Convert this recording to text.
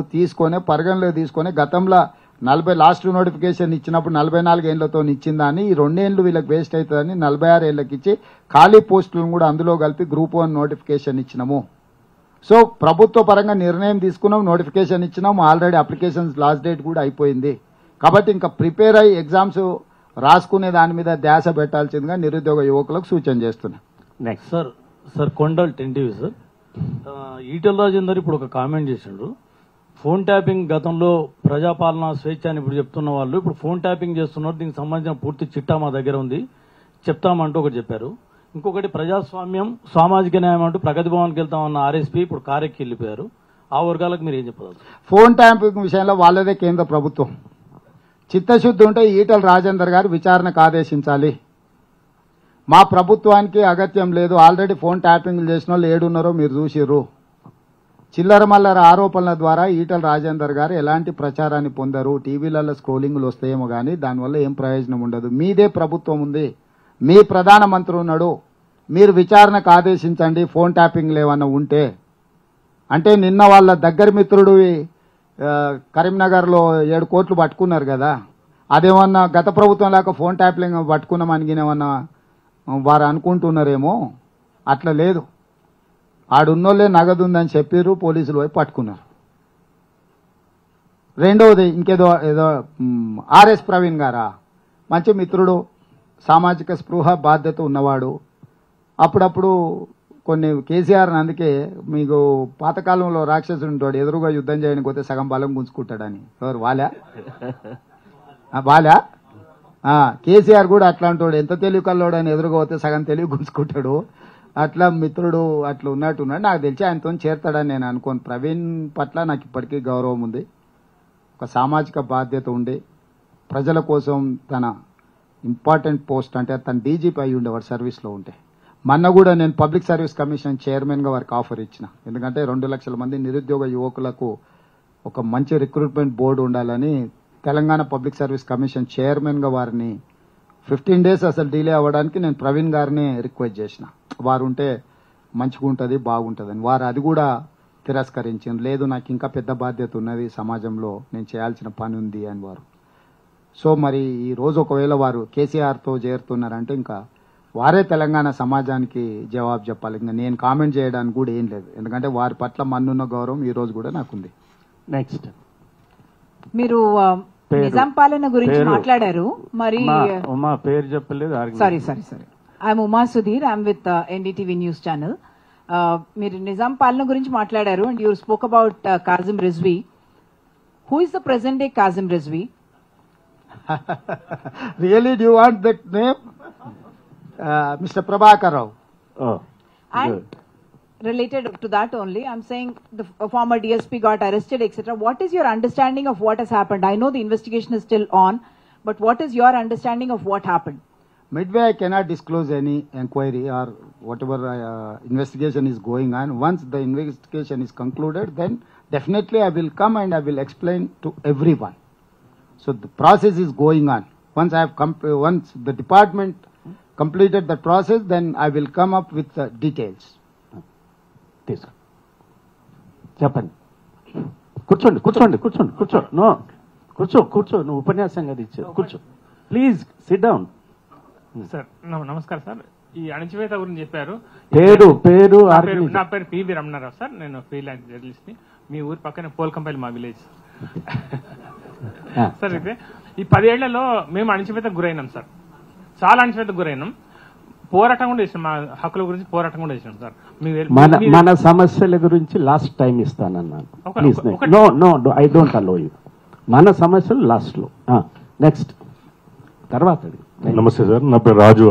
తీసుకొని పరిగణలో తీసుకొని గతంలో 40 లాస్ట్ నోటిఫికేషన్ ఇచ్చినప్పుడు 44 ఏళ్లతో ఇచ్చిందని ఈ 2 ఏళ్లు వీళ్ళకి వేస్ట్ అవుతుందని 46 ఏళ్ళకి ఇచ్చి ఖాళీ పోస్టులను కూడా అందులో కలిపి గ్రూప్ 1 నోటిఫికేషన్ ఇచ్చినాము. సో ప్రభుత్వ పరంగా నిర్ణయం తీసుకున్నాం, నోటిఫికేషన్ ఇచ్చినాం, ఆల్రెడీ అప్లికేషన్స్ లాస్ట్ డేట్ కూడా అయిపోయింది. కాబట్టి ఇంకా ప్రిపేర్ అయ్యి ఎగ్జామ్స్ రాసుకునే దాని మీద ధ్యాస పెట్టాల్సిందిగా నిరుద్యోగ యువకులకు సూచన చేస్తున్నా. నెక్స్ట్ సార్ కొండల్ టెంటివి సార్, ఈటెల రాజేందర్ ఇప్పుడు ఒక కామెంట్ చేసిండ్రు. ఫోన్ ట్యాపింగ్ గతంలో ప్రజాపాలన స్వేచ్ఛ అని ఇప్పుడు చెప్తున్న వాళ్ళు ఇప్పుడు ఫోన్ ట్యాపింగ్ చేస్తున్నారు, దీనికి సంబంధించిన పూర్తి చిట్టా మా దగ్గర ఉంది చెప్తామంటూ ఒకటి చెప్పారు. ఇంకొకటి ప్రజాస్వామ్యం సామాజిక న్యాయం అంటూ ప్రగతి భవన్కి వెళ్తామన్న ఆర్ఎస్పీ ఇప్పుడు కారెక్కి వెళ్ళిపోయారు. ఆ వర్గాలకు మీరు ఏం చెప్పారు? ఫోన్ ట్యాపింగ్ విషయంలో వాళ్ళదే కేంద్ర ప్రభుత్వం. చిత్తశుద్ధి ఉంటే ఈటెల రాజేందర్ గారు విచారణకు ఆదేశించాలి. మా ప్రభుత్వానికి అగత్యం లేదు. ఆల్రెడీ ఫోన్ ట్యాపింగ్లు చేసిన వాళ్ళు ఏడున్నారో మీరు చూసిర్రు. చిల్లర మల్లర ఆరోపణల ద్వారా ఈటెల రాజేందర్ గారు ఎలాంటి ప్రచారాన్ని పొందరు. టీవీలలో స్క్రోలింగ్లు వస్తాయేమో కానీ దానివల్ల ఏం ప్రయోజనం ఉండదు. మీదే ప్రభుత్వం ఉంది, మీ ప్రధానమంత్రి ఉన్నాడు, మీరు విచారణకు ఆదేశించండి ఫోన్ ట్యాపింగ్లు ఏమన్నా ఉంటే. అంటే నిన్న వాళ్ళ దగ్గర మిత్రుడు కరీంనగర్లో 7 కోట్లు పట్టుకున్నారు కదా, అదేమన్నా గత ప్రభుత్వం లేక ఫోన్ ట్యాపింగ్ పట్టుకున్నామని ఏమన్నా వారు అనుకుంటున్నారేమో. అట్లా లేదు, ఆడున్నోళ్ళే నగదు ఉందని చెప్పారు, పోలీసులు పోయి పట్టుకున్నారు. రెండవది ఇంకేదో ఆర్ఎస్ ప్రవీణ్ గారా, మంచి మిత్రుడు, సామాజిక స్పృహ బాధ్యత ఉన్నవాడు. అప్పుడప్పుడు కొన్ని కేసీఆర్ అందుకే మీకు పాతకాలంలో రాక్షసుడు ఉంటాడు, ఎదురుగా యుద్ధం చేయడానికి పోతే సగం బలం గుంజుకుంటాడని. ఎవరు వాలా కేసీఆర్ కూడా అట్లా అంటాడు, ఎంత తెలివి కల్లోడు అని ఎదురుగా పోతే సగం తెలివి గుంజుకుంటాడు. అట్లా మిత్రుడు అట్లా ఉన్నట్టున్నాడు. నాకు తెలిసి ఆయనతో చేరతాడని నేను అనుకోను. ప్రవీణ్ పట్ల నాకు ఇప్పటికీ గౌరవం ఉంది. ఒక సామాజిక బాధ్యత ఉండి ప్రజల కోసం తన ఇంపార్టెంట్ పోస్ట్ అంటే తన డీజీపీ అయి ఉండేవాడు సర్వీస్లో ఉంటే. మొన్న కూడా నేను పబ్లిక్ సర్వీస్ కమిషన్ చైర్మన్గా వారికి ఆఫర్ ఇచ్చిన. ఎందుకంటే 2 లక్షల మంది నిరుద్యోగ యువకులకు ఒక మంచి రిక్రూట్మెంట్ బోర్డు ఉండాలని తెలంగాణ పబ్లిక్ సర్వీస్ కమిషన్ చైర్మన్గా వారిని 15 డేస్ అసలు డిలే అవ్వడానికి నేను ప్రవీణ్ గారిని రిక్వెస్ట్ చేసిన. వారు ఉంటే మంచిగా ఉంటుంది, బాగుంటుందని. వారు అది కూడా తిరస్కరించారు. లేదు, నాకు ఇంకా పెద్ద బాధ్యత ఉన్నది, సమాజంలో నేను చేయాల్సిన పని ఉంది అని వారు. సో మరి ఈ రోజు ఒకవేళ వారు కేసీఆర్తో చేరుతున్నారంటే ఇంకా వారే తెలంగాణ సమాజానికి జవాబు చెప్పాలి. ఇంకా నేను కామెంట్ చేయడానికి కూడా ఏం లేదు, ఎందుకంటే వారి పట్ల మన్నున్న గౌరవం ఈ రోజు కూడా నాకుంది. నెక్స్ట్ మీరు నిజాం పాలన గురించి మాట్లాడారు. మరి ఉమా పేరు చెప్పలేదు. Sorry I'm Uma Sudheer, I'm with NDTV news channel. మీరు నిజాం పాలన గురించి మాట్లాడారు and you spoke about కాజిం Rizvi. Who is the present day కాజిం Rizvi? Really do you want that name? Mr. Prabhakar Rao. Oh, and good. Related to that only, I'm saying the former DSP got arrested, etc. What is your understanding of what has happened? I know the investigation is still on, but what is your understanding of what happened? Midway, I cannot disclose any inquiry or whatever investigation is going on. Once the investigation is concluded, then definitely I will come and I will explain to everyone. So the process is going on. Once I have once the department completed the process, then I will come up with the details. చెప్పండి. కూర్చోండి. No కూర్చో నువ్వు ఉపన్యాసం కదా ఇచ్చావు. కూర్చో please, SIT down. Sir నమస్కారం sir. ఈ అణచివేత గురించి చెప్పారు. నా పేరు పివి రమణారావు సార్. నేను ఫ్రీలాన్స్ జర్నలిస్ట్ ని. మీ ఊరి పక్కన పోల్కంపల్లి మా విలేజ్ సార్. అయితే ఈ 10 ఏళ్లలో మేము అణచివేతకు గురైనాం సార్, చాలా అణచివేతకు గురైనాం. పోరాటం కూడా చేసినాం, మా హక్కుల గురించి పోరాటం కూడా చేసినాం సార్. మన సమస్యల గురించి లాస్ట్ టైం ఇస్తానన్నాను. No I don't allow you. మన సమస్యలు లాస్ట్ లో. నెక్స్ట్ తర్వాత. నమస్తే సార్, నా పేరు రాజు.